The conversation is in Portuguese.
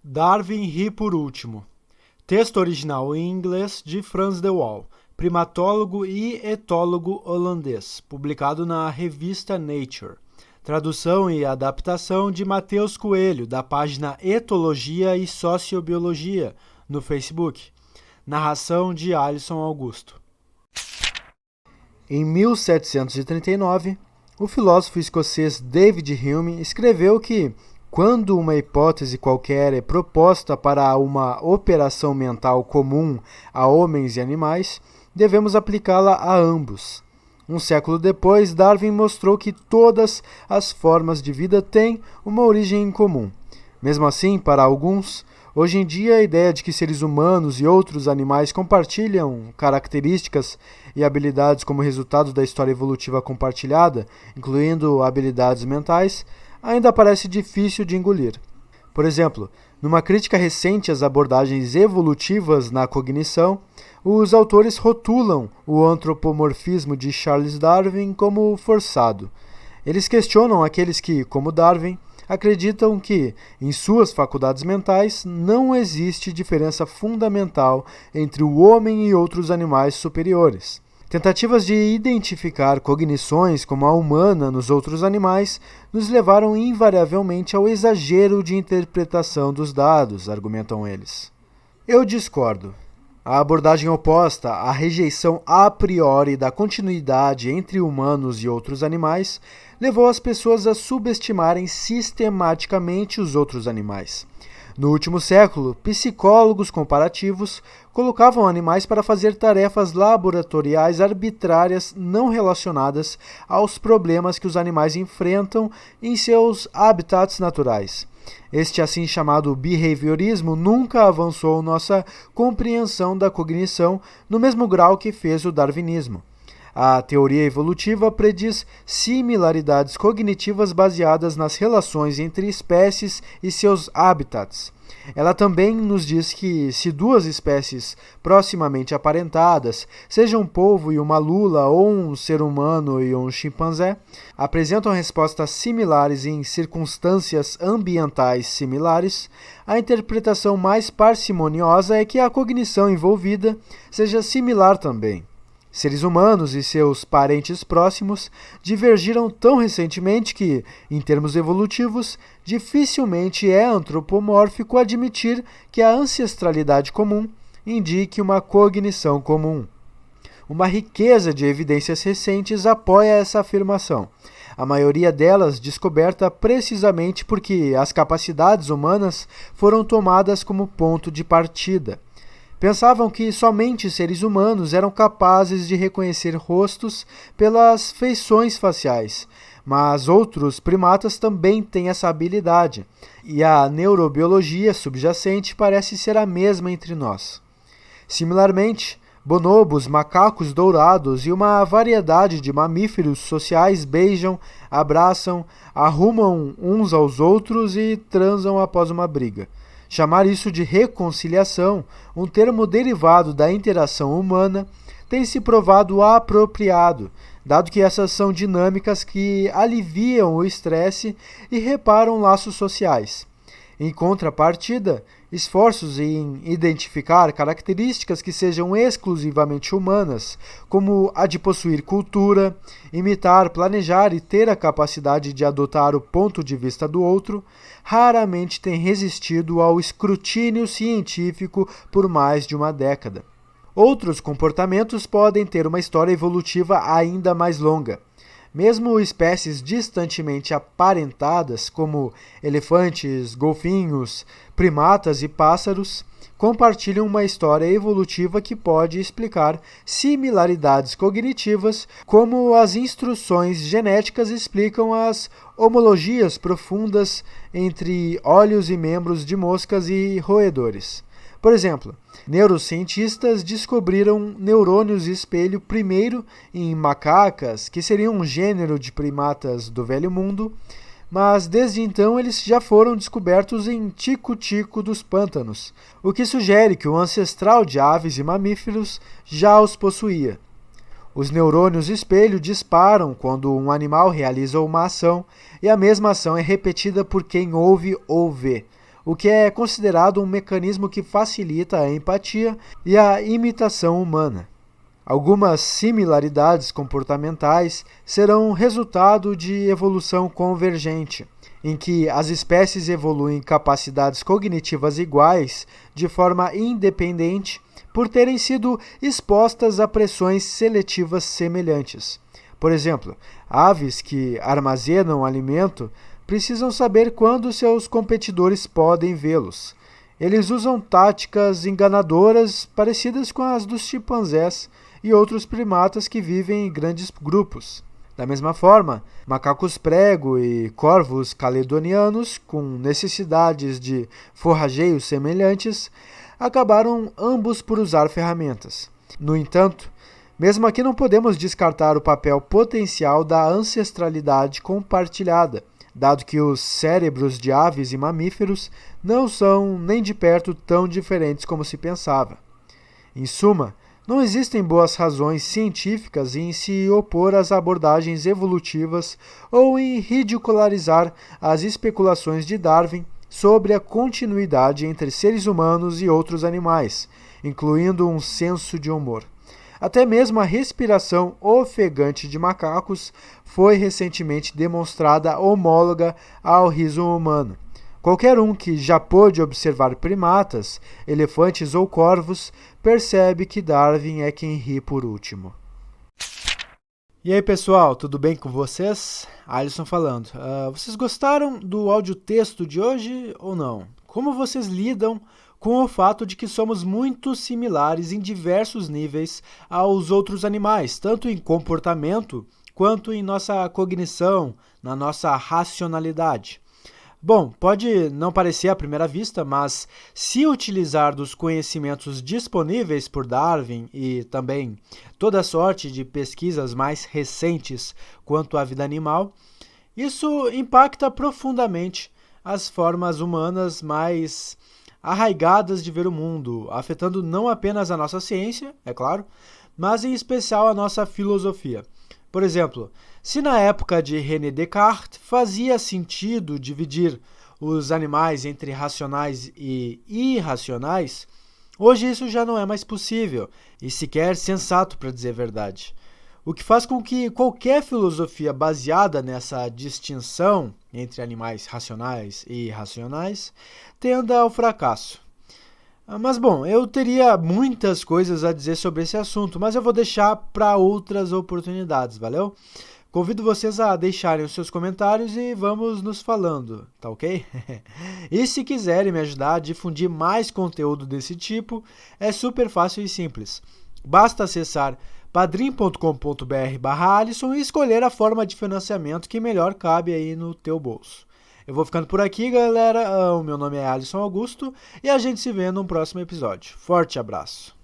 Darwin ri por último. Texto original em inglês de Frans de Waal, primatólogo e etólogo holandês, publicado na revista Nature. Tradução e adaptação de Matheus Coelho, da página Etologia e Sociobiologia, no Facebook. Narração de Alisson Augusto. Em 1739, o filósofo escocês David Hume escreveu que, quando uma hipótese qualquer é proposta para uma operação mental comum a homens e animais, devemos aplicá-la a ambos. Um século depois, Darwin mostrou que todas as formas de vida têm uma origem em comum. Mesmo assim, para alguns, hoje em dia a ideia de que seres humanos e outros animais compartilham características e habilidades como resultado da história evolutiva compartilhada, incluindo habilidades mentais, ainda parece difícil de engolir. Por exemplo, numa crítica recente às abordagens evolutivas na cognição, os autores rotulam o antropomorfismo de Charles Darwin como forçado. Eles questionam aqueles que, como Darwin, acreditam que, em suas faculdades mentais, não existe diferença fundamental entre o homem e outros animais superiores. Tentativas de identificar cognições como a humana nos outros animais nos levaram invariavelmente ao exagero de interpretação dos dados, argumentam eles. Eu discordo. A abordagem oposta, a rejeição a priori da continuidade entre humanos e outros animais, levou as pessoas a subestimarem sistematicamente os outros animais. No último século, psicólogos comparativos colocavam animais para fazer tarefas laboratoriais arbitrárias não relacionadas aos problemas que os animais enfrentam em seus habitats naturais. Este assim chamado behaviorismo nunca avançou nossa compreensão da cognição no mesmo grau que fez o darwinismo. A teoria evolutiva prediz similaridades cognitivas baseadas nas relações entre espécies e seus habitats. Ela também nos diz que, se duas espécies proximamente aparentadas, seja um polvo e uma lula ou um ser humano e um chimpanzé, apresentam respostas similares em circunstâncias ambientais similares, a interpretação mais parcimoniosa é que a cognição envolvida seja similar também. Seres humanos e seus parentes próximos divergiram tão recentemente que, em termos evolutivos, dificilmente é antropomórfico admitir que a ancestralidade comum indique uma cognição comum. Uma riqueza de evidências recentes apoia essa afirmação, a maioria delas descoberta precisamente porque as capacidades humanas foram tomadas como ponto de partida. Pensavam que somente seres humanos eram capazes de reconhecer rostos pelas feições faciais, mas outros primatas também têm essa habilidade, e a neurobiologia subjacente parece ser a mesma entre nós. Similarmente, bonobos, macacos dourados e uma variedade de mamíferos sociais beijam, abraçam, arrumam uns aos outros e transam após uma briga. Chamar isso de reconciliação, um termo derivado da interação humana, tem se provado apropriado, dado que essas são dinâmicas que aliviam o estresse e reparam laços sociais. Em contrapartida, esforços em identificar características que sejam exclusivamente humanas, como a de possuir cultura, imitar, planejar e ter a capacidade de adotar o ponto de vista do outro, raramente têm resistido ao escrutínio científico por mais de uma década. Outros comportamentos podem ter uma história evolutiva ainda mais longa. Mesmo espécies distantemente aparentadas, como elefantes, golfinhos, primatas e pássaros, compartilham uma história evolutiva que pode explicar similaridades cognitivas, como as instruções genéticas explicam as homologias profundas entre olhos e membros de moscas e roedores. Por exemplo, neurocientistas descobriram neurônios espelho primeiro em macacas, que seriam um gênero de primatas do Velho Mundo, mas desde então eles já foram descobertos em tico-tico dos pântanos, o que sugere que o ancestral de aves e mamíferos já os possuía. Os neurônios espelho disparam quando um animal realiza uma ação, e a mesma ação é repetida por quem ouve ou vê. o que é considerado um mecanismo que facilita a empatia e a imitação humana. Algumas similaridades comportamentais serão resultado de evolução convergente, em que as espécies evoluem capacidades cognitivas iguais de forma independente por terem sido expostas a pressões seletivas semelhantes. Por exemplo, aves que armazenam alimento precisam saber quando seus competidores podem vê-los. Eles usam táticas enganadoras parecidas com as dos chimpanzés e outros primatas que vivem em grandes grupos. Da mesma forma, macacos prego e corvos caledonianos, com necessidades de forrageio semelhantes, acabaram ambos por usar ferramentas. No entanto, mesmo aqui não podemos descartar o papel potencial da ancestralidade compartilhada, dado que os cérebros de aves e mamíferos não são nem de perto tão diferentes como se pensava. Em suma, não existem boas razões científicas em se opor às abordagens evolutivas ou em ridicularizar as especulações de Darwin sobre a continuidade entre seres humanos e outros animais, incluindo um senso de humor. Até mesmo a respiração ofegante de macacos foi recentemente demonstrada homóloga ao riso humano. Qualquer um que já pôde observar primatas, elefantes ou corvos, percebe que Darwin é quem ri por último. E aí, pessoal, tudo bem com vocês? Alisson falando. Vocês gostaram do áudio-texto de hoje ou não? Como vocês lidam com o fato de que somos muito similares em diversos níveis aos outros animais, tanto em comportamento quanto em nossa cognição, na nossa racionalidade? Bom, pode não parecer à primeira vista, mas se utilizar dos conhecimentos disponíveis por Darwin e também toda a sorte de pesquisas mais recentes quanto à vida animal, isso impacta profundamente as formas humanas mais arraigadas de ver o mundo, afetando não apenas a nossa ciência, é claro, mas em especial a nossa filosofia. Por exemplo, se na época de René Descartes fazia sentido dividir os animais entre racionais e irracionais, hoje isso já não é mais possível e sequer sensato, para dizer a verdade. O que faz com que qualquer filosofia baseada nessa distinção entre animais racionais e irracionais tenda ao fracasso. Mas bom, eu teria muitas coisas a dizer sobre esse assunto, mas eu vou deixar para outras oportunidades, valeu? Convido vocês a deixarem os seus comentários e vamos nos falando, tá ok? E se quiserem me ajudar a difundir mais conteúdo desse tipo, é super fácil e simples. Basta acessar padrim.com.br/Alisson e escolher a forma de financiamento que melhor cabe aí no teu bolso. Eu vou ficando por aqui, galera. O meu nome é Alisson Augusto e a gente se vê num próximo episódio. Forte abraço!